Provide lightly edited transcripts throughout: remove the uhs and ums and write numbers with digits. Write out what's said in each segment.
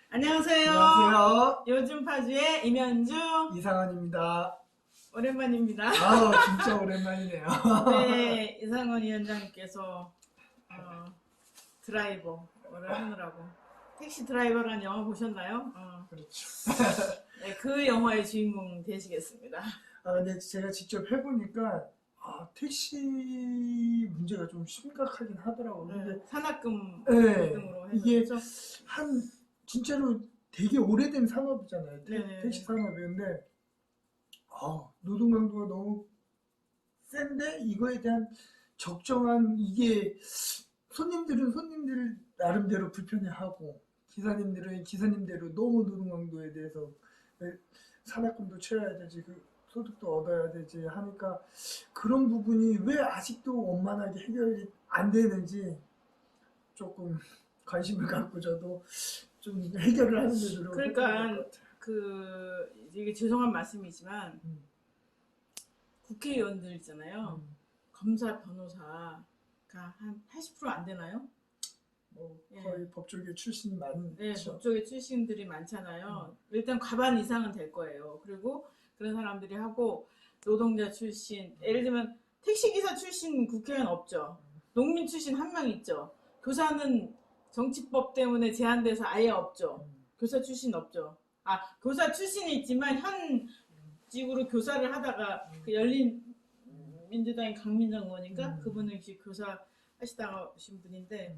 안녕하세요. 안녕하세요. 요즘 파주의 임현주 이상원입니다. 오랜만입니다. 아우 진짜 오랜만이네요. 네, 이상원 위원장님께서 드라이버를 하느라고 택시 드라이버라는 영화 보셨나요? 그렇죠. 네, 그 영화의 주인공 되시겠습니다. 근데 제가 직접 해보니까 택시 문제가 좀 심각하긴 하더라고요. 근데 산학금 네, 등으로 해서 이게 그렇죠? 한 진짜로 되게 오래된 산업이잖아요. 네네네. 택시 산업이었는데 노동 강도가 너무 센데 이거에 대한 적정한 이게 손님들은 손님들 나름대로 불편해하고 기사님들은 기사님대로 너무 노동 강도에 대해서 산학금도 채워야 되지 그 소득도 얻어야 되지 하니까 그런 부분이 왜 아직도 원만하게 해결이 안 되는지 조금 관심을 갖고 저도 좀 해결을 하는 데 노력을 해야 될 그러니까 것 같아요. 이게 죄송한 말씀이지만 음, 국회의원들 있잖아요. 음, 검사, 변호사가 한 80% 안 되나요? 거의 법조계 출신이 많은 네, 법조계 출신들이 많잖아요. 일단 과반 이상은 될 거예요. 그리고 그런 사람들이 하고 노동자 출신, 예를 들면 택시기사 출신 국회의원 없죠. 농민 출신 한 명 있죠. 교사는 정치법 때문에 제한돼서 아예 없죠. 교사 출신 없죠. 교사 출신이 있지만 현직으로 교사를 하다가 그 열린 민주당의 강민정 의원인가? 그분은 역시 교사 하시다가 오신 분인데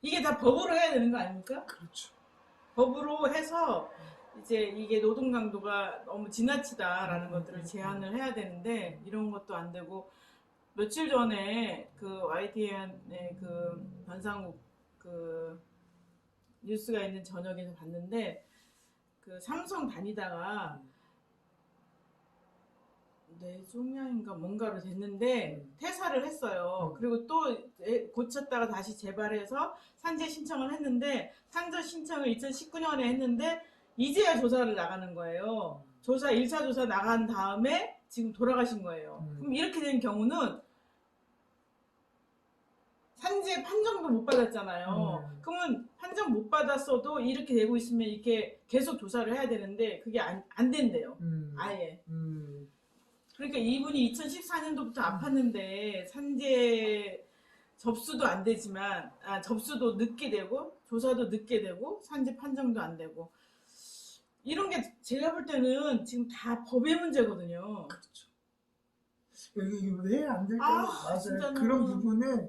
이게 다 법으로 해야 되는 거 아닙니까? 그렇죠. 법으로 해서 이제 이게 노동 강도가 너무 지나치다라는 것들을 제한을 해야 되는데 이런 것도 안 되고 며칠 전에 그 YTN의 그 변상욱 그 뉴스가 있는 저녁에서 봤는데 그 삼성 다니다가 뇌종양인가 뭔가로 됐는데 퇴사를 했어요. 그리고 또 고쳤다가 다시 재발해서 산재 신청을 했는데 산재 신청을 2019년에 했는데 이제야 조사를 나가는 거예요. 1차 조사 나간 다음에 지금 돌아가신 거예요. 그럼 이렇게 된 경우는 산재 판정도 못 받았잖아요. 그러면 판정 못 받았어도 이렇게 되고 있으면 이렇게 계속 조사를 해야 되는데 그게 안 된대요. 아예. 그러니까 이분이 2014년도부터 아팠는데 산재 접수도 안 되지만 접수도 늦게 되고 조사도 늦게 되고 산재 판정도 안 되고 이런 게 제가 볼 때는 지금 다 법의 문제거든요. 그렇죠. 이게 왜 안 될까요? 맞아요. 그런 부분에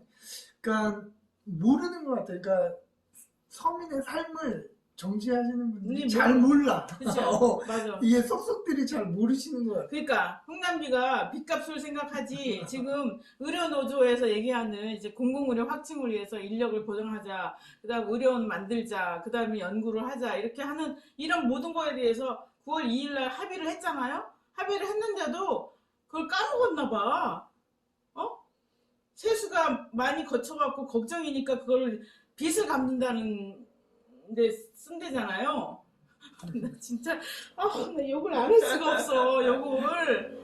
그러니까 모르는 것 같아요. 그러니까 서민의 삶을 정치하시는 분들이 잘 몰라. 그렇죠. 맞아. 이게 속속들이 잘 모르시는 것 같아요. 그러니까 홍남기가 빚값을 생각하지 지금 의료노조에서 얘기하는 이제 공공의료 확충을 위해서 인력을 보장하자, 그다음 의료원 만들자, 그다음에 연구를 하자 이렇게 하는 이런 모든 거에 대해서 9월 2일 날 합의를 했잖아요. 합의를 했는데도 그걸 까먹었나 봐. 세수가 많이 거쳐갖고 걱정이니까 그걸 빚을 갚는다는 데 쓴대잖아요. 나 진짜 나 욕을 안 할 수가 없어. 욕을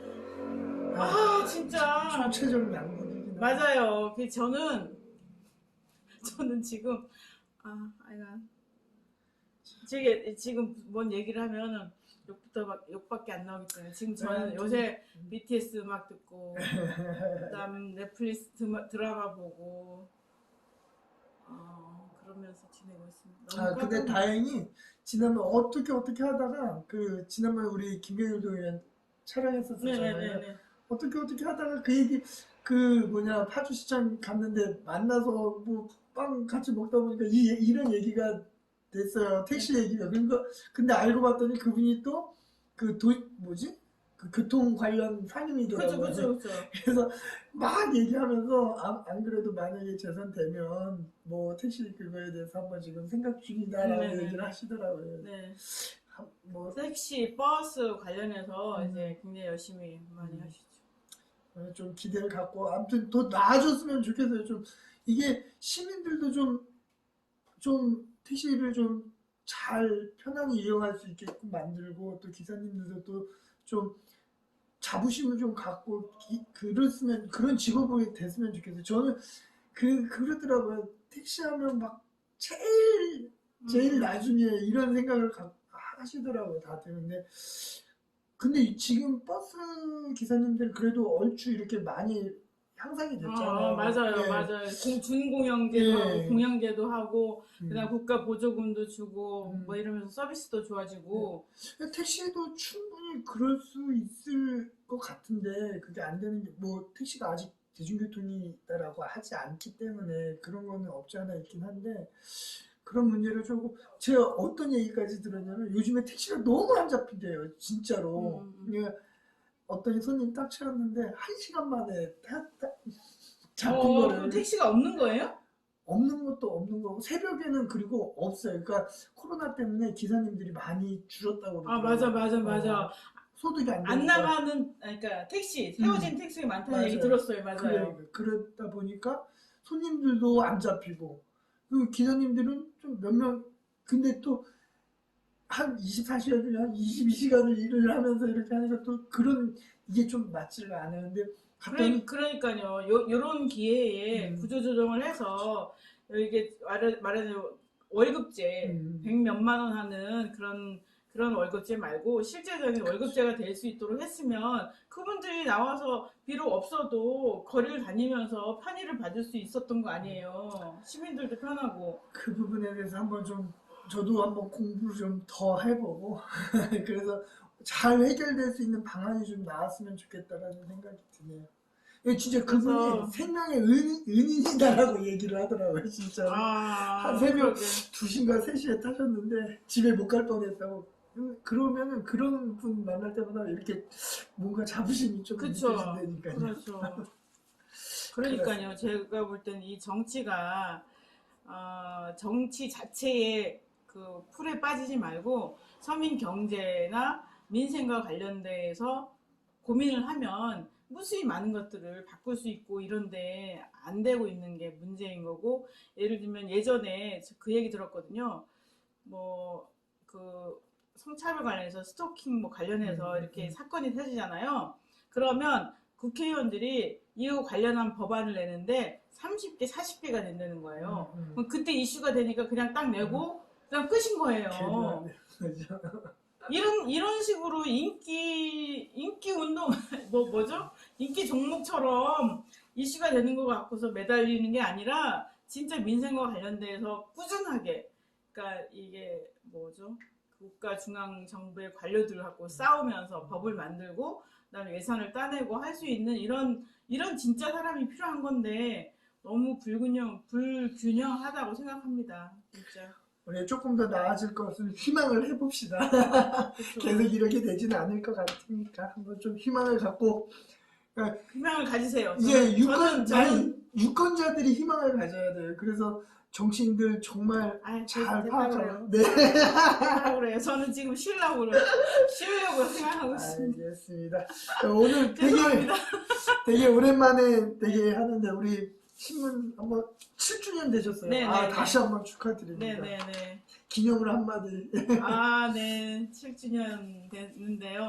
진짜 총체적 양국이긴 맞아요. 저는 지금 지금 뭔 얘기를 하면은 욕밖에 안 나오기 때문에 지금 저는 요새 BTS 음악 듣고 그다음 넷플릭스 드라마 보고 그러면서 지내고 있습니다. 근데 다행히 지난번 어떻게 하다가 지난번 우리 김경일도 의원 촬영했었잖아요. 네네네. 어떻게 하다가 그 얘기 파주시장 갔는데 만나서 뭐 빵 같이 먹다 보니까 이런 얘기가 됐어요. 택시 얘기가. 그러니까 근데 알고 봤더니 그분이 또 그 교통 관련 상임이더라고요. 그렇죠. 그래서 막 얘기하면서 안 그래도 만약에 재선되면 뭐 택시 그거에 대해서 한번 지금 생각 중이다라고 얘기를 하시더라고요. 네. 택시, 버스 관련해서 이제 굉장히 열심히 많이 하시죠. 좀 기대를 갖고 아무튼 더 나아졌으면 좋겠어요. 좀 이게 시민들도 좀 택시를 좀 잘 편하게 이용할 수 있게끔 만들고 또 기사님들도 좀 자부심을 좀 갖고 그랬으면 그런 직업이 됐으면 좋겠어요. 저는 그러더라고요. 택시하면 막 제일 제일 나중에 이런 생각을 하시더라고요, 다들. 근데 지금 버스 기사님들 그래도 얼추 이렇게 많이 향상이 됐잖아요. 맞아요, 예. 맞아요. 준공영제도 예. 하고 공영제도 하고 음. 그다음 국가 보조금도 주고 음. 뭐 이러면서 서비스도 좋아지고. 택시도 충분히 그럴 수 있을 것 같은데 그게 안 되는 게 뭐 택시가 아직 대중교통이다라고 하지 않기 때문에 그런 거는 없지 않아 있긴 한데 그런 문제를 조금 제가 어떤 얘기까지 들었냐면 요즘에 택시가 너무 안 잡힌대요 진짜로. 예, 어떤 손님 딱 채웠는데 1시간 만에 잡힌 그럼 거를 택시가 없는 거예요? 없는 것도 없는 거고 새벽에는 그리고 없어요. 그러니까 코로나 때문에 기사님들이 많이 줄었다고 맞아, 그러더라고요. 맞아. 소득이 안 안 되니까. 나가는, 그러니까 택시, 세워진 택시가 많다는 얘기 맞아요. 들었어요, 맞아요. 그러다 보니까 손님들도 안 잡히고 그 기사님들은 좀 몇 명 근데 또 한 24시간 중에 한 22시간을 일을 하면서 이렇게 하니까 또 그런 이게 좀 맞지가 않아요. 근데 갔더니 그러니까요. 요런 기회에 구조조정을 해서 이게 말하자면 월급제 100몇만 원 하는 그런 월급제 말고 실제적인 월급제가 될 수 있도록 했으면 그분들이 나와서 비록 없어도 거리를 다니면서 편의를 받을 수 있었던 거 아니에요. 시민들도 편하고. 그 부분에 대해서 한번 좀 저도 한번 공부를 좀 더 해보고 그래서 잘 해결될 수 있는 방안이 좀 나왔으면 좋겠다라는 생각이 드네요. 진짜 그분이 생명의 은인이다라고 얘기를 하더라고요, 진짜. 한 새벽 2시인가 3시에 타셨는데 집에 못 갈 뻔했다고. 그러면은 그런 분 만날 때마다 이렇게 뭔가 자부심이 좀 느껴진다니까요. 그렇죠. 그러니까요. 제가 볼 때는 이 정치가 정치 자체에 그 풀에 빠지지 말고 서민 경제나 민생과 관련돼서 고민을 하면 무수히 많은 것들을 바꿀 수 있고 이런데 안 되고 있는 게 문제인 거고. 예를 들면 예전에 그 얘기 들었거든요. 뭐 그 성차별 관련해서 스토킹 뭐 관련해서 이렇게 사건이 터지잖아요. 그러면 국회의원들이 이거 관련한 법안을 내는데 30개, 40개가 된다는 거예요. 그때 이슈가 되니까 그냥 딱 내고 그냥 끝인 거예요. 이런 식으로 인기 운동, 뭐죠? 인기 종목처럼 이슈가 되는 것 같고서 매달리는 게 아니라 진짜 민생과 관련돼서 꾸준하게, 그러니까 이게 뭐죠? 국가 중앙 정부의 관료들하고 싸우면서 법을 만들고 그다음에 예산을 따내고 할 수 있는 이런 진짜 사람이 필요한 건데 너무 불균형하다고 생각합니다. 진짜. 우리 조금 더 나아질 것을 희망을 해봅시다. 그쵸. 계속 이렇게 되지는 않을 것 같으니까 한번 좀 희망을 갖고. 그러니까 희망을 가지세요. 이제 유권자들이 희망을 가져야 돼요. 그래서 정치인들 정말 잘 파악하고. 네. 그래요. 저는 지금 쉬려고 생각하고 있습니다. 알겠습니다. 오늘 되게 오랜만에 되게 하는데 우리 신문 한번 7주년 되셨어요. 네네. 다시 한번 축하드립니다. 네네네. 기념으로 한마디. 네. 7주년 됐는데요.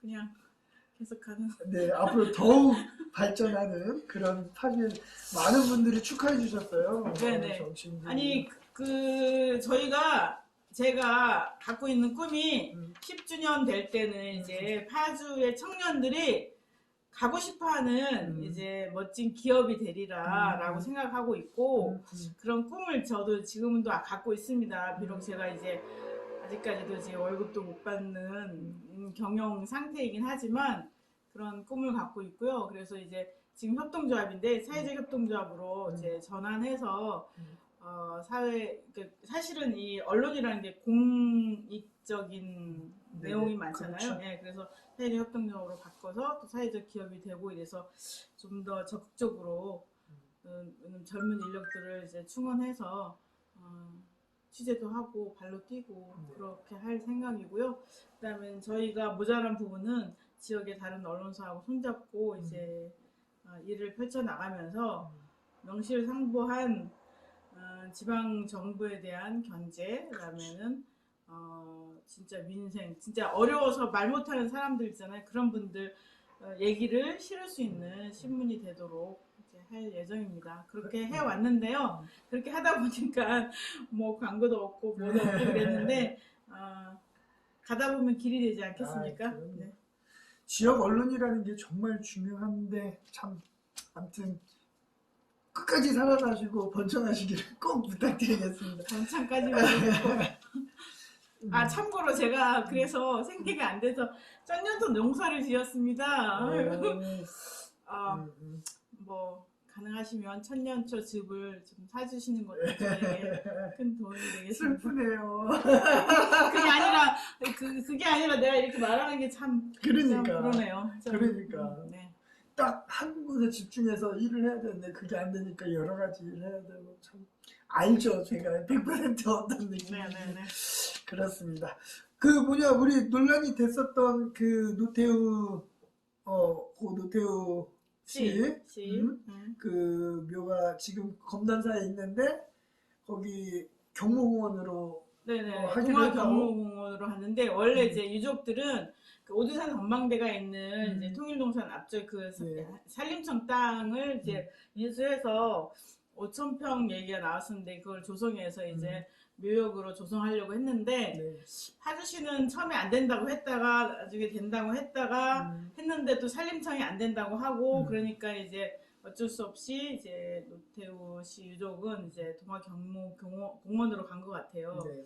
그냥 계속하는. 네, 앞으로 더욱 발전하는 그런 파견 많은 분들이 축하해 주셨어요. 네네. 아니 제가 갖고 있는 꿈이 10주년 될 때는 이제 파주의 청년들이 가고 싶어하는 이제 멋진 기업이 되리라라고 생각하고 있고 그런 꿈을 저도 지금도 갖고 있습니다. 비록 제가 이제 아직까지도 이제 월급도 못 받는 경영 상태이긴 하지만 그런 꿈을 갖고 있고요. 그래서 이제 지금 협동조합인데 사회적 협동조합으로 이제 전환해서 사실은 이 언론이라는 게 공익적인 내용이 많잖아요. 그렇죠. 네, 그래서 사회적 협동조합으로 바꿔서 또 사회적 기업이 되고 이래서 좀 더 적극적으로 젊은 인력들을 이제 충원해서 취재도 하고 발로 뛰고 그렇게 할 생각이고요. 그다음에 저희가 모자란 부분은 지역의 다른 언론사하고 손잡고 이제 일을 펼쳐 나가면서 명실상부한 지방 정부에 대한 견제, 그다음에는 진짜 민생, 진짜 어려워서 말 못하는 사람들 있잖아요. 그런 분들 얘기를 실을 수 있는 신문이 되도록 이제 이제 할 예정입니다. 그렇게 해왔는데요. 그렇게 하다 보니까 뭐 광고도 없고 뭐도 없고 그랬는데 가다 보면 길이 되지 않겠습니까? 그럼요. 네. 지역 언론이라는 게 정말 중요한데 참 아무튼 끝까지 살아나시고 번창하시기를 꼭 부탁드리겠습니다. 번창까지 아 참고로 제가 그래서 생계가 안 돼서 쩐년도 농사를 지었습니다. 뭐 가능하시면 천년초 즙을 좀 사주시는 것도 저에게 큰 도움이 되겠습니다. 슬프네요. 그게 아니라 내가 이렇게 말하는 게 참 그러니까. 그러네요. 그러니까. 네. 딱 한 곳에 집중해서 일을 해야 되는데 그게 안 되니까 여러 가지 일을 해야 되고 참 알죠. 제가 100% 어떤 느낌인지. 네네네. 그렇습니다. 그 뭐냐 우리 논란이 됐었던 그 노태우 노태우 씨, 그 묘가 지금 검단사에 있는데 거기 경모공원으로 네네. 하기로 동화 했다고? 경무공원으로 하는데 원래 이제 유족들은 그 오두산 전망대가 있는 이제 통일동산 앞쪽 그 네. 산림청 땅을 이제 인수해서 5,000평 얘기가 나왔었는데 그걸 조성해서 이제 묘역으로 조성하려고 했는데 네. 파주시는 처음에 안 된다고 했다가 나중에 된다고 했다가 했는데 또 산림청이 안 된다고 하고 그러니까 이제 어쩔 수 없이 이제 노태우 씨 유족은 이제 동화 경무공원으로 간 것 같아요. 네.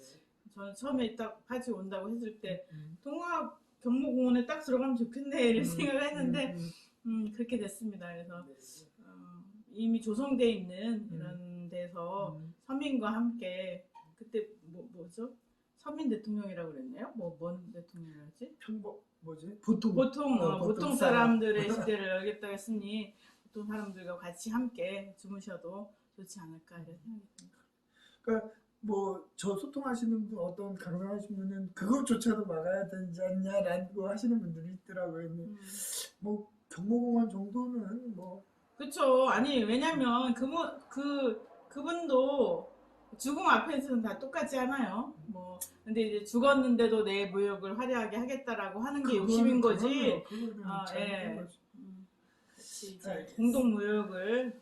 저는 처음에 딱 파주 온다고 했을 때 동화 경무공원에 딱 들어가면 좋겠네 이런 생각을 했는데 그렇게 됐습니다. 그래서 이미 조성돼 있는 이런 데서 서민과 함께 그때 뭐죠? 서민 대통령이라고 그랬나요? 뭔 대통령이었지? 보통 사람들의 시대를 열겠다고 했으니 보통 사람들과 같이 함께 주무셔도 좋지 않을까 이런 생각이 듭니다. 그러니까 뭐 저 소통하시는 분 어떤 강성하신 분은 그것조차도 막아야 되지 않냐라고 하시는 분들이 있더라고요. 뭐 경모공원 정도는 뭐 그렇죠. 아니 왜냐면 그분도 죽음 앞에서는 다 똑같지 않아요. 뭐 근데 이제 죽었는데도 내 묘역을 화려하게 하겠다라고 하는 게 욕심인 거지. 예. 같이 이제 공동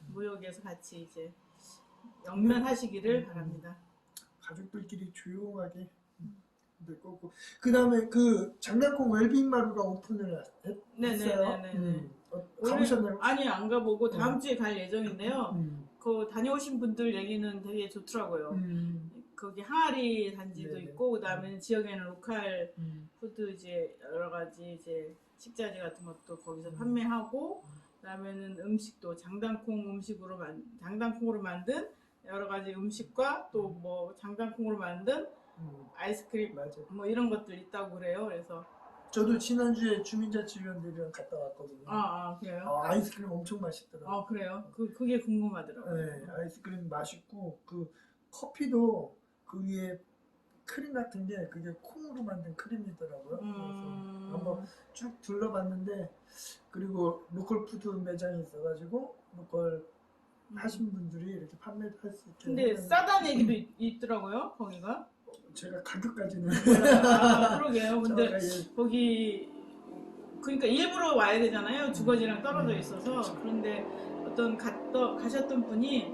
무역에서 같이 이제 영면하시기를 바랍니다. 가족들끼리 조용하게 될 거고. 그 다음에 그 장난콩 웰빙 마루가 오픈을 했어요. 네네네네. 가보셨나요? 아니 안 가보고 다음 주에 갈 예정인데요. 그 다녀오신 분들 얘기는 되게 좋더라고요. 거기 항아리 단지도 네네. 있고 그다음에 지역에는 로컬 푸드 이제 여러 가지 이제 식자재 같은 것도 거기서 판매하고 그다음에는 음식도 장단콩으로 만든 여러 가지 음식과 또 뭐 장단콩으로 만든 아이스크림 맞아요. 뭐 이런 것들 있다고 그래요. 그래서 저도 지난주에 주민자치위원들이랑 갔다 왔거든요. 그래요? 아이스크림 엄청 맛있더라고요. 그래요? 그게 궁금하더라고요. 네, 아이스크림 맛있고 그 커피도 그 위에 크림 같은 게 그게 콩으로 만든 크림이더라고요. 그래서 한번 쭉 둘러봤는데 그리고 로컬 푸드 매장이 있어가지고 로컬 하신 분들이 이렇게 판매를 할 수 있게. 근데 싸다는 얘기도 있더라고요. 거기가. 제가 가격까지는 그러게요. 근데 거기 그러니까 일부러 와야 되잖아요. 주거지랑 떨어져 있어서. 그런데 어떤 가셨던 분이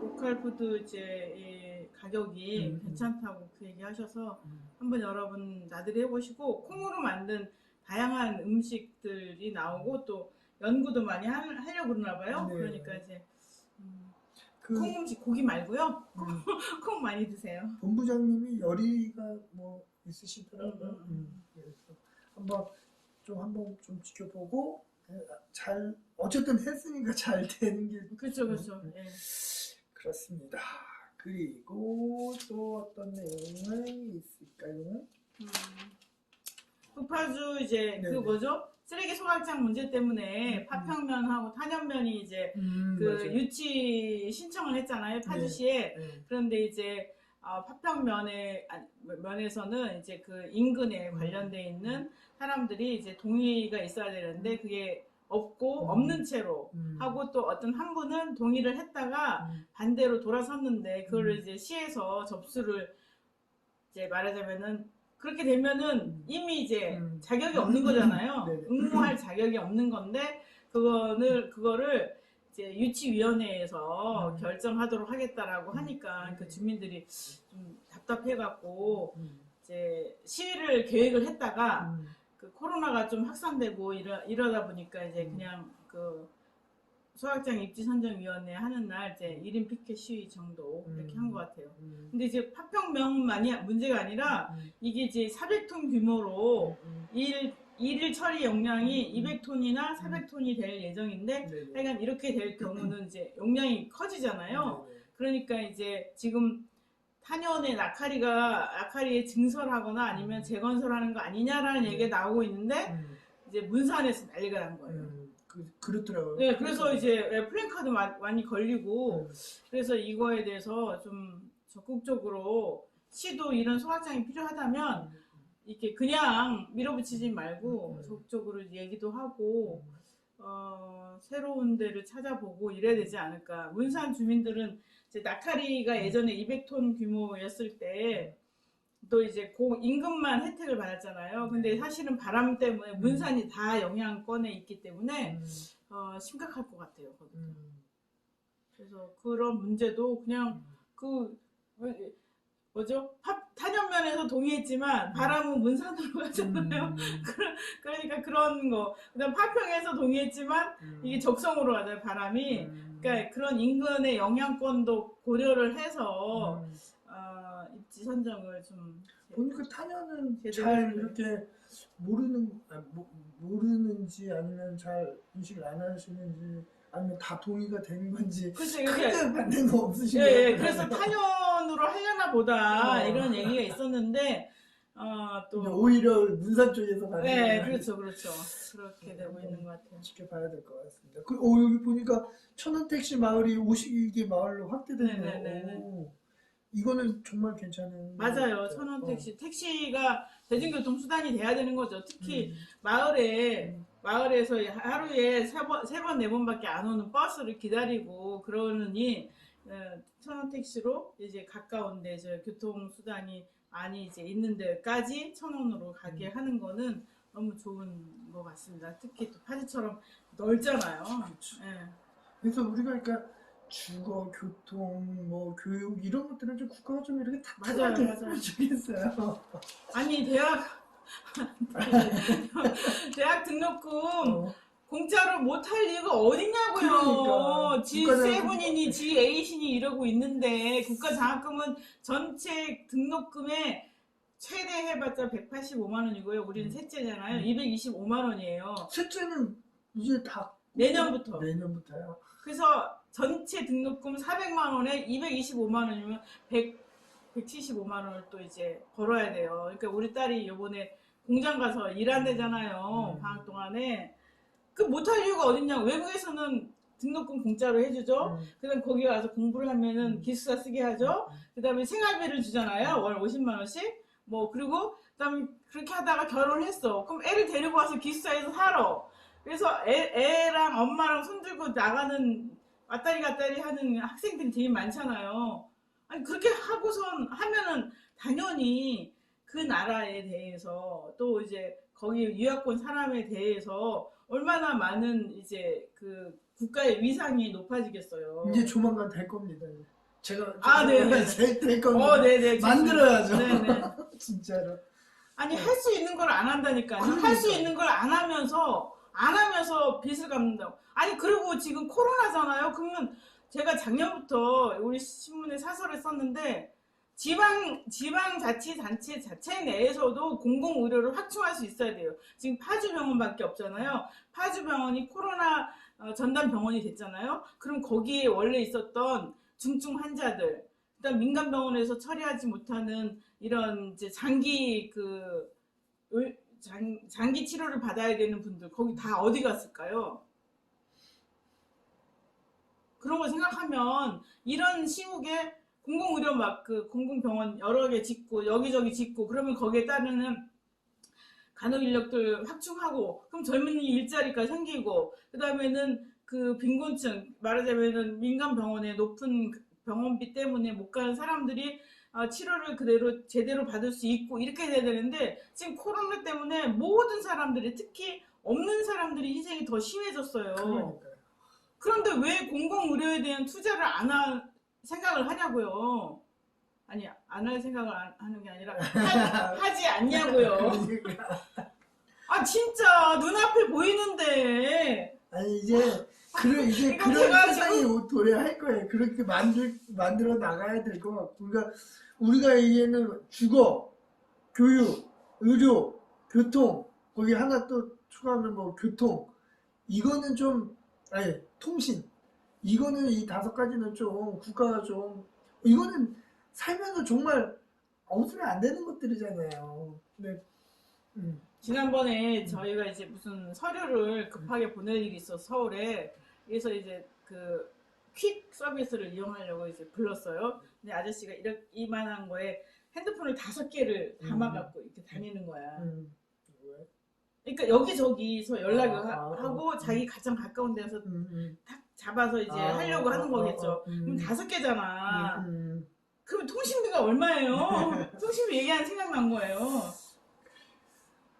로컬 푸드 이제 가격이 괜찮다고 그 얘기하셔서 한번 여러분 나들이 해보시고 콩으로 만든 다양한 음식들이 나오고 또 연구도 많이 하려고 그러나 봐요. 네. 그러니까 이제 콩 음식 고기 말고요. 콩 많이 드세요. 본부장님이 열의가 뭐 있으시더라고요. 그래서 한번 좀 지켜보고 잘 어쨌든 했으니까 잘 되는 게 그렇죠. 예. 그렇습니다. 그리고 또 어떤 내용이 있을까요? 파주 이제 네네. 그 뭐죠? 쓰레기 소각장 문제 때문에 파평면하고 탄현면이 이제 맞아요. 유치 신청을 했잖아요. 파주시에. 네. 그런데 이제 파평면에서는 이제 그 인근에 관련돼 있는 사람들이 이제 동의가 있어야 되는데 그게 없는 채로 하고 또 어떤 한 분은 동의를 했다가 반대로 돌아섰는데 그거를 이제 시에서 접수를 이제 말하자면은 그렇게 되면은 이미 이제 자격이 없는 거잖아요. 네네. 응모할 자격이 없는 건데 그거를 이제 유치위원회에서 결정하도록 하겠다라고 하니까 그 주민들이 좀 답답해갖고 이제 시위를 계획을 했다가 그 코로나가 좀 확산되고 이러다 보니까 이제 그냥 그 소각장 입지선정위원회 하는 날 이제 1인 피켓 시위 정도 이렇게 한 것 같아요. 근데 이제 파평명만이 문제가 아니라 이게 이제 400톤 규모로 일일 처리 용량이 200톤이나 400톤이 될 예정인데 네네. 하여간 이렇게 될 경우는 이제 용량이 커지잖아요. 네네. 그러니까 이제 지금 탄현의 낙하리에 증설하거나 아니면 재건설하는 거 아니냐라는 얘기가 나오고 있는데 이제 문산에서 난리가 난 거예요. 그렇더라고요. 네, 그래서 이제 플랜카드 많이 걸리고 그래서 이거에 대해서 좀 적극적으로 시도 이런 소각장이 필요하다면 이렇게 그냥 밀어붙이지 말고 적극적으로 얘기도 하고 새로운 데를 찾아보고 이래야 되지 않을까. 문산 주민들은 이제 낙하리가 예전에 200톤 규모였을 때 또 이제 그 임금만 혜택을 받았잖아요. 근데 사실은 바람 때문에 문산이 다 영향권에 있기 때문에 심각할 것 같아요. 거기도. 그래서 그런 문제도 그냥 뭐죠? 탄현면에서 동의했지만 바람은 문산으로 가잖아요. 그러니까 그런 거. 그다음 파평에서 동의했지만 이게 적성으로 가잖아요. 바람이. 그러니까 그런 인근의 영향권도 고려를 해서 입지 선정을 좀 보니까 탄현은 제대로 잘 해주네. 이렇게 모르는지 아니면 잘 인식을 안 하시는지 아니면 다 동의가 되는 건지 그렇죠. 크게 반대가 없으신 예, 것 예, 같아요. 그래서 탄현으로 하려나 보다 이런 얘기가 있었는데 또 오히려 문산 쪽에서 반대가 네, 그렇죠. 그렇게 되고 있는 것 같아요. 지켜봐야 될 것 같습니다. 여기 보니까 천원택시 마을이 51개 마을로 확대되네요. 네네네네. 이거는 정말 괜찮은 것 맞아요. 같아요. 천원 택시가 대중교통 수단이 돼야 되는 거죠. 특히 마을에서 하루에 세 번, 네 번밖에 안 오는 버스를 기다리고 그러느니 천원 택시로 이제 가까운데 이제 교통 수단이 많이 이제 있는 데까지 1,000원으로 가게 하는 거는 너무 좋은 것 같습니다. 특히 또 파주처럼 넓잖아요. 그렇죠. 예. 그래서 우리가 그러니까 주거, 교통, 뭐 교육 이런 것들은 좀 국가가 좀 이렇게 맞아요. 탁월하게 했으면 좋겠어요. 아니 대학 등록금 공짜로 못 할 이유가 어딨냐고요. 그러니까. G7이니 G8이니 이러고 있는데 국가장학금은 전체 등록금의 최대 해봤자 185만 원이고요. 우리는 셋째잖아요. 225만 원이에요. 셋째는 이제 다 내년부터요. 그래서 전체 등록금 400만 원에 225만 원이면 175만 원을 또 이제 벌어야 돼요. 그러니까 우리 딸이 이번에 공장 가서 일한대잖아요. 방학 동안에. 그 못할 이유가 어딨냐고. 외국에서는 등록금 공짜로 해주죠. 그다음 거기 가서 공부를 하면은 기숙사 쓰게 하죠. 그다음에 생활비를 주잖아요. 월 50만 원씩. 뭐 그리고 그다음에 그렇게 하다가 결혼을 했어. 그럼 애를 데리고 와서 기숙사에서 살아. 그래서 애랑 엄마랑 손들고 나가는 왔다리 갔다리 하는 학생들이 되게 많잖아요. 아니 그렇게 하면은 당연히 그 나라에 대해서 또 이제 거기 유학 온 사람에 대해서 얼마나 많은 이제 그 국가의 위상이 높아지겠어요. 이제 조만간 될 겁니다. 네네. 될 겁니다. 네네. 만들어야죠. 네네. 진짜로. 아니 할 수 있는 걸 안 한다니까요. 그러니까. 할 수 있는 걸 안 하면서 빚을 갚는다고. 아니 그리고 지금 코로나잖아요. 그러면 제가 작년부터 우리 신문에 사설을 썼는데 지방자치단체 자체 내에서도 공공의료를 확충할 수 있어야 돼요. 지금 파주병원밖에 없잖아요. 파주병원이 코로나 전담 병원이 됐잖아요. 그럼 거기에 원래 있었던 중증 환자들, 일단 민간병원에서 처리하지 못하는 이런 이제 장기 치료를 받아야 되는 분들 거기 다 어디 갔을까요? 그런 걸 생각하면 이런 시국에 공공의료 공공병원 여러 개 짓고 여기저기 짓고 그러면 거기에 따르는 간호 인력들 확충하고 그럼 젊은이 일자리가 생기고 그 다음에는 그 빈곤층 말하자면은 민간 병원에 높은 병원비 때문에 못 가는 사람들이 치료를 그대로 제대로 받을 수 있고 이렇게 돼야 되는데 지금 코로나 때문에 모든 사람들이 특히 없는 사람들이 희생이 더 심해졌어요. 그러니까요. 그런데 왜 공공의료에 대한 투자를 안 할 생각을 하냐고요. 아니, 안 할 생각을 하는 게 아니라 하지 않냐고요. 그러니까. 아, 진짜 눈앞에 보이는데. 아니 이제 이제 이거 그런 제가 세상이 도래할 거예요. 그렇게 만들어 나가야 될 것 같고, 그러니까 우리가 이제는 주거, 교육, 의료, 교통, 거기 하나 또 추가하면 뭐 교통, 이거는 좀, 아니 통신, 이거는 이 5가지는 좀 국가가 좀, 이거는 살면서 정말 없으면 안 되는 것들이잖아요. 근데 지난번에 저희가 이제 무슨 서류를 급하게 보낼 일이 있어서 서울에, 그래서 이제 그 퀵 서비스를 이용하려고 이제 불렀어요. 근데 아저씨가 이만한 거에 핸드폰을 5개를 담아갖고 이렇게 다니는 거야. 왜? 그러니까 여기저기서 연락을 하고 아. 자기 가장 가까운 데서 딱 잡아서 이제 하려고 하는 거겠죠. 그럼 5개잖아. 그럼 통신비가 얼마예요? 통신비 얘기하는 생각난 거예요.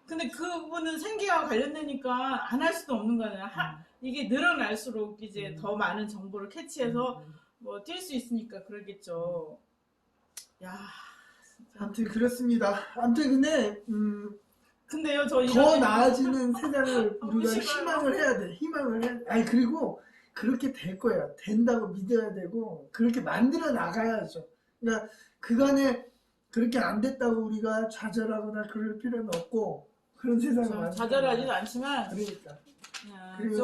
근데 그분은 생계와 관련되니까 안 할 수도 없는 거잖아요. 이게 늘어날수록 이제 더 많은 정보를 캐치해서 뭐 뛸 수 있으니까 그러겠죠. 야, 진짜. 아무튼 그렇습니다. 아무튼 근데 근데요, 저 더 이런 나아지는 세상을 너무 우리가 싫어요. 희망을 해야 돼. 희망을 해. 아니 그리고 그렇게 될 거야. 된다고 믿어야 되고 그렇게 만들어 나가야죠. 그러니까 그간에 그렇게 안 됐다고 우리가 좌절하거나 그럴 필요는 없고 그런 세상을 만들어 좌절하지도 나가야 않지만 그러니까 그냥 그리고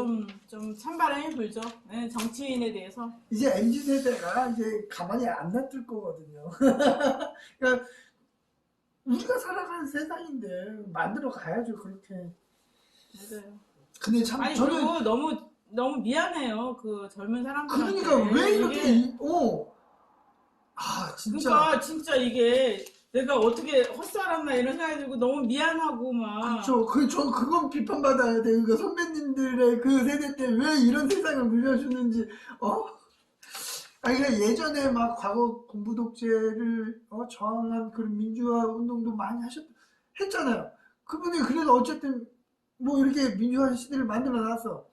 좀 찬바람이 불죠. 네, 정치인에 대해서. 이제 MZ 세대가 이제 가만히 안 놔둘 거거든요. 그러니까 우리가 살아가는 세상인데 만들어 가야죠 그렇게. 맞아요. 근데 참 아니 저는 그리고 너무 미안해요. 그 젊은 사람들한테. 그러니까 왜 이렇게 이게 진짜 그러니까 진짜 이게 내가 어떻게 헛살았나 이런 생각이 들고 너무 미안하고 막. 그렇죠. 전 그건 비판받아야 돼. 그러니까 선배님들의 그 세대 때 왜 이런 세상을 물려주는지 아니 그러니까 예전에 막 과거 군부 독재를 저항한 그런 민주화 운동도 많이 했잖아요. 그분이 그래도 어쨌든 뭐 이렇게 민주화 시대를 만들어 놨어.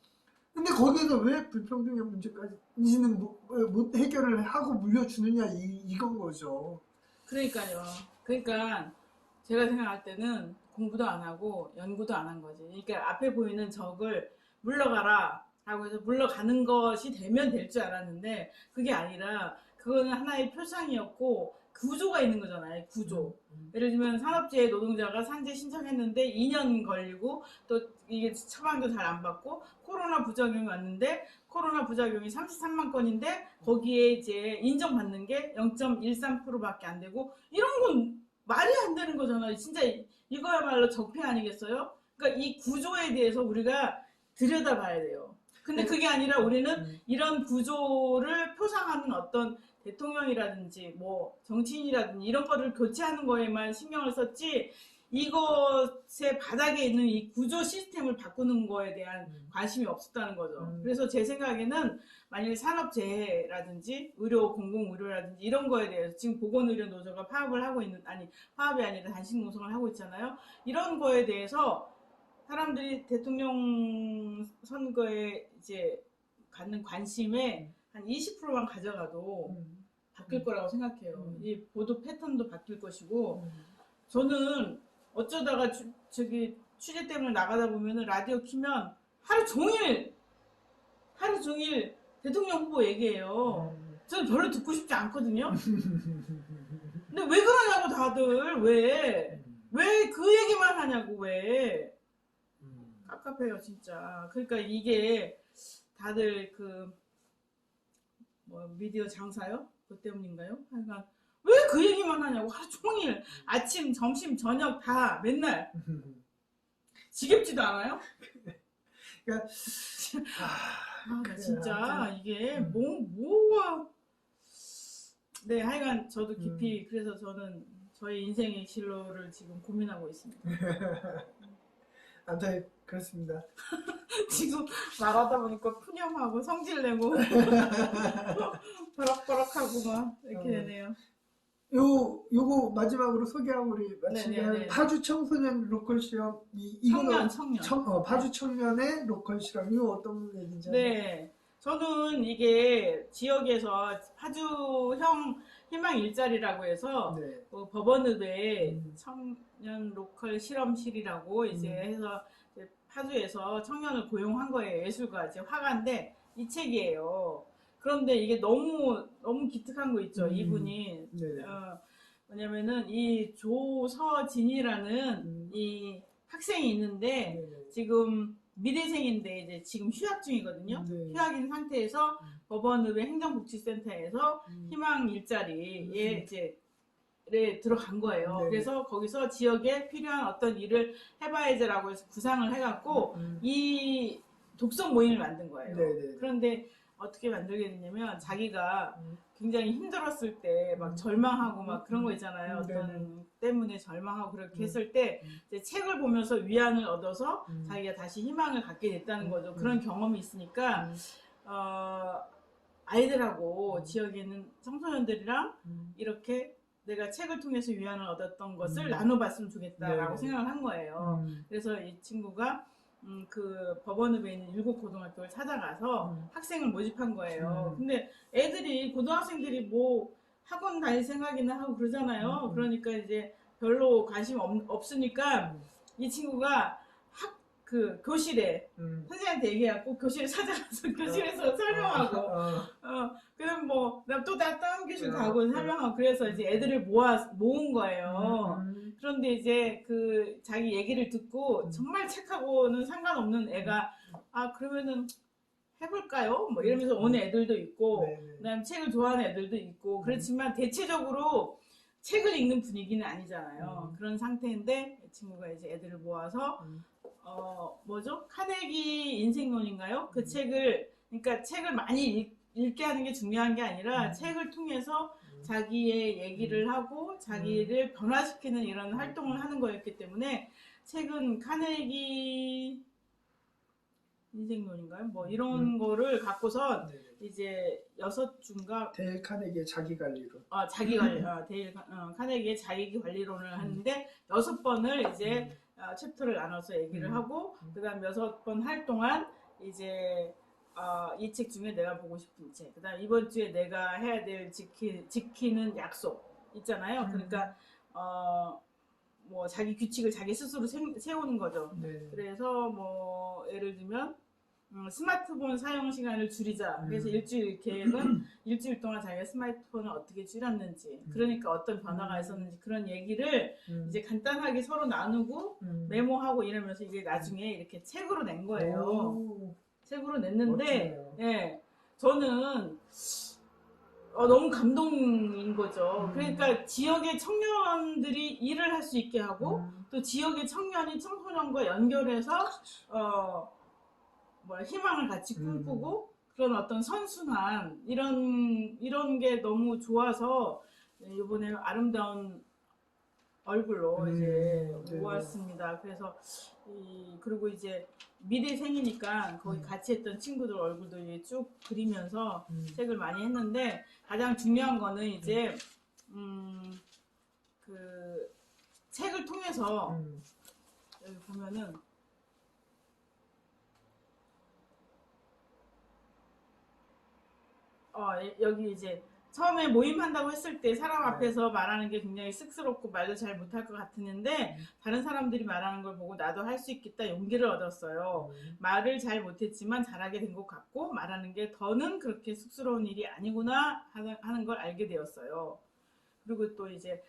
근데 거기에서 왜 불평등의 문제까지는 못 해결을 하고 물려주느냐 이건 거죠. 그러니까요. 그러니까 제가 생각할 때는 공부도 안 하고 연구도 안 한 거지. 그러니까 앞에 보이는 적을 물러가라 하고 해서 물러가는 것이 되면 될 줄 알았는데 그게 아니라 그거는 하나의 표상이었고 구조가 있는 거잖아요. 구조. 예를 들면 산업재해 노동자가 산재 신청했는데 2년 걸리고 또 이게 처방도 잘 안 받고 코로나 부작용이 왔는데 코로나 부작용이 33만 건인데 거기에 이제 인정받는 게 0.13%밖에 안 되고 이런 건 말이 안 되는 거잖아요. 진짜 이거야말로 적폐 아니겠어요? 그러니까 이 구조에 대해서 우리가 들여다봐야 돼요. 근데 그게 아니라 우리는 이런 구조를 표상하는 어떤 대통령이라든지 뭐 정치인이라든지 이런 거를 교체하는 거에만 신경을 썼지 이것의 바닥에 있는 이 구조 시스템을 바꾸는 거에 대한 관심이 없었다는 거죠. 그래서 제 생각에는 만일 산업재해라든지 의료, 공공의료라든지 이런 거에 대해서 지금 보건의료노조가 파업을 하고 있는, 아니 파업이 아니라 단식농성을 하고 있잖아요. 이런 거에 대해서 사람들이 대통령 선거에 이제 갖는 관심에 한 20%만 가져가도 바뀔 거라고 생각해요. 이 보도 패턴도 바뀔 것이고 저는 어쩌다가 저기 취재 때문에 나가다 보면은 라디오 키면 하루 종일 대통령 후보 얘기해요. 저는 별로 듣고 싶지 않거든요. 근데 왜 그러냐고 다들 왜 그 얘기만 하냐고 왜 깝깝해요 진짜. 그러니까 이게 다들 그 뭐 미디어 장사요? 그 때문인가요? 그러니까 왜 그 얘기만 하냐고 하루 종일 아침, 점심, 저녁 다 맨날 지겹지도 않아요? 그러니까 나 진짜 이게 뭐가 네 하여간 저도 깊이 그래서 저는 저의 인생의 진로를 지금 고민하고 있습니다. 아무튼 그렇습니다. 지금 말하다 보니까 푸념하고 성질내고 버럭버럭하고 막 이렇게 되네요. 요거 마지막으로 소개하고 우리 마치면 파주 청소년 로컬 실험 이거는 청년. 파주 청년의 로컬 실험 이거 어떤 얘기인지 네. 저는 이게 지역에서 파주형 희망 일자리라고 해서 네. 법원의회 음. 청년 로컬 실험실이라고 이제 해서 이제 파주에서 청년을 고용한 거예요. 예술가, 이제 화가인데 이 책이에요. 그런데 이게 너무 기특한 거 있죠. 이분이 네. 뭐냐면은 이 조서진이라는 이 학생이 있는데 네. 지금 미대생인데 이제 지금 휴학 중이거든요. 네. 휴학인 상태에서 법원의회 행정복지센터에서 희망 일자리에 이제 들어간 거예요. 네. 그래서 거기서 지역에 필요한 어떤 일을 해봐야지라고 해서 구상을 해갖고 이 독서 모임을 만든 거예요. 네. 그런데 어떻게 만들게 됐냐면 자기가 굉장히 힘들었을 때 막 절망하고 막 그런 거 있잖아요. 어떤 때문에 절망하고 그렇게 했을 때 이제 책을 보면서 위안을 얻어서 자기가 다시 희망을 갖게 됐다는 거죠. 그런 경험이 있으니까 아이들하고 지역에 있는 청소년들이랑 이렇게 내가 책을 통해서 위안을 얻었던 것을 나눠봤으면 좋겠다라고 생각을 한 거예요. 그래서 이 친구가 그 법원읍에 있는 일곱 고등학교를 찾아가서 학생을 모집한 거예요. 근데 애들이 고등학생들이 뭐 학원 다닐 생각이나 하고 그러잖아요. 그러니까 이제 별로 관심 없으니까 이 친구가 그 교실에 선생님한테 얘기하고 교실에 찾아가서 교실에서 설명하고 그럼 뭐 또 다른 교실 가고 설명하고 그래서 이제 애들을 모은 거예요. 그런데 이제 그 자기 얘기를 듣고 정말 책하고는 상관없는 애가 그러면은 해볼까요? 뭐 이러면서 오는 애들도 있고 그다음 책을 좋아하는 애들도 있고 그렇지만 대체적으로 책을 읽는 분위기는 아니잖아요. 그런 상태인데 이 친구가 이제 애들을 모아서 뭐죠? 카네기 인생론인가요? 그 책을 그러니까 책을 많이 읽게 하는 게 중요한 게 아니라 책을 통해서 자기의 얘기를 하고 자기를 변화시키는 이런 활동을 하는 거였기 때문에 책은 카네기 인생론인가요? 뭐 이런 거를 갖고서 이제 6주인가 데일 카네기의 자기관리론. 데일 카네기의 자기관리론을 하는데 6번을 이제 챕터를 나눠서 얘기를 하고 그다음 6번 할 동안 이제 이 책 중에 내가 보고 싶은 책, 그다음 이번 주에 내가 해야 될 지키는 약속 있잖아요. 그러니까 뭐 자기 규칙을 자기 스스로 세우는 거죠. 그래서 뭐 예를 들면 스마트폰 사용 시간을 줄이자. 그래서 일주일 계획은 일주일 동안 자기가 스마트폰을 어떻게 줄였는지, 그러니까 어떤 변화가 있었는지 그런 얘기를 이제 간단하게 서로 나누고 메모하고 이러면서 이게 나중에 이렇게 책으로 낸 거예요. 책으로 냈는데, 예, 저는 너무 감동인 거죠. 그러니까 지역의 청년들이 일을 할 수 있게 하고 또 지역의 청년이 청소년과 연결해서 희망을 같이 꿈꾸고 그런 어떤 선순환 이런 게 너무 좋아서 이번에 아름다운 얼굴로 이제 모았습니다. 그래서 그리고 이제 미대생이니까 거기 같이 했던 친구들 얼굴도 이제 쭉 그리면서 책을 많이 했는데 가장 중요한 거는 이제 그 책을 통해서 여기 보면은 여기 이제 처음에 모임한다고 했을 때 사람 앞에서 말하는 게 굉장히 쑥스럽고 말도 잘 못할 것 같았는데 다른 사람들이 말하는 걸 보고 나도 할 수 있겠다 용기를 얻었어요. 말을 잘 못했지만 잘하게 된 것 같고 말하는 게 더는 그렇게 쑥스러운 일이 아니구나 하는 걸 알게 되었어요. 그리고 또 이제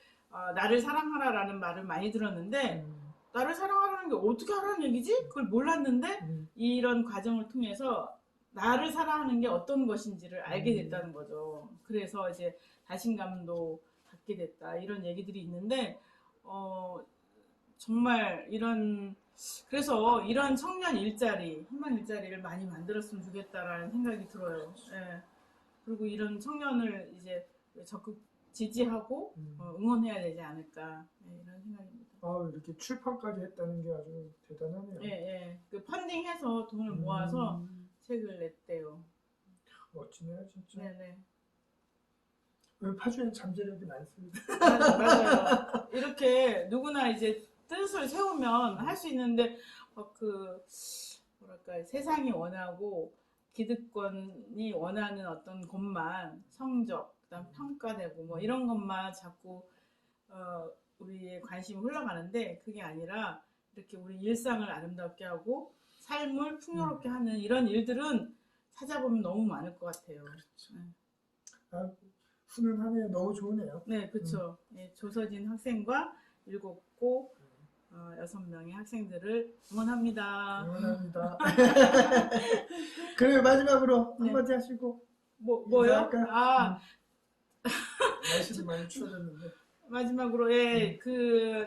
나를 사랑하라라는 말을 많이 들었는데 나를 사랑하라는 게 어떻게 하라는 얘기지? 그걸 몰랐는데 이런 과정을 통해서 나를 사랑하는 게 어떤 것인지를 알게 됐다는 거죠. 그래서 이제 자신감도 갖게 됐다 이런 얘기들이 있는데 정말 그래서 이런 청년 일자리, 희망 일자리를 많이 만들었으면 좋겠다라는 생각이 들어요. 예. 그리고 이런 청년을 이제 적극 지지하고 응원해야 되지 않을까 이런 생각입니다. 이렇게 출판까지 했다는 게 아주 대단하네요. 예. 그 펀딩해서 돈을 모아서 책을 냈대요. 멋지네요, 진짜. 네네. 파주에는 잠재력이 많습니다. 맞아요. 이렇게 누구나 이제 뜻을 세우면 할 수 있는데 뭐랄까 세상이 원하고 기득권이 원하는 어떤 것만 성적, 그다음 평가되고 뭐 이런 것만 자꾸 우리의 관심이 흘러가는데 그게 아니라 이렇게 우리 일상을 아름답게 하고 삶을 풍요롭게 하는 이런 일들은 찾아보면 너무 많을 것 같아요. 아, 훈훈하네요. 너무 좋으네요. 네, 그렇죠. 조서진 학생과 7고 6명의 학생들을 응원합니다. 응원합니다. 그러면 마지막으로 네. 한마디 하시고 뭐요? 인사할까요? 아, 날씨도 많이 추워졌는데. 마지막으로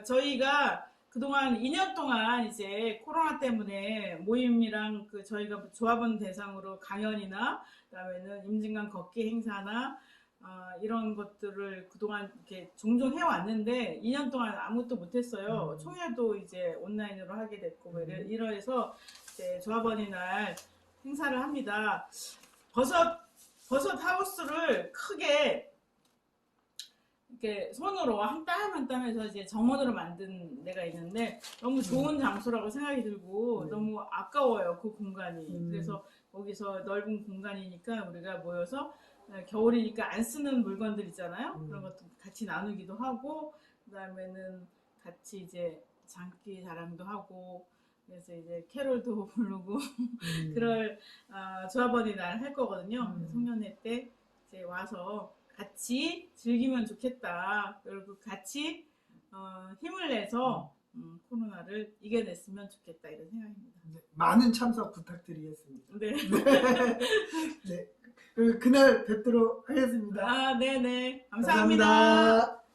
저희가 그동안 2년 동안 이제 코로나 때문에 모임이랑 저희가 조합원 대상으로 강연이나 그다음에는 임진강 걷기 행사나 이런 것들을 그동안 이렇게 종종 해왔는데 2년 동안 아무것도 못했어요. 총회도 이제 온라인으로 하게 됐고 뭐 이래서 이제 조합원의 날 행사를 합니다. 버섯 하우스를 크게 이렇게 손으로 한 땀 한 땀 해서 이제 정원으로 만든 데가 있는데 너무 좋은 장소라고 생각이 들고 너무 아까워요, 그 공간이. 그래서 거기서 넓은 공간이니까 우리가 모여서 겨울이니까 안 쓰는 물건들 있잖아요. 그런 것도 같이 나누기도 하고 그다음에는 같이 이제 장기 자랑도 하고 그래서 이제 캐롤도 부르고 그럴 조합원의 날 할 거거든요. 송년회 때 이제 와서 같이 즐기면 좋겠다. 그리고 같이 힘을 내서 코로나를 이겨냈으면 좋겠다 이런 생각입니다. 네, 많은 참석 부탁드리겠습니다. 네. 네. 그날 뵙도록 하겠습니다. 네네. 감사합니다. 감사합니다.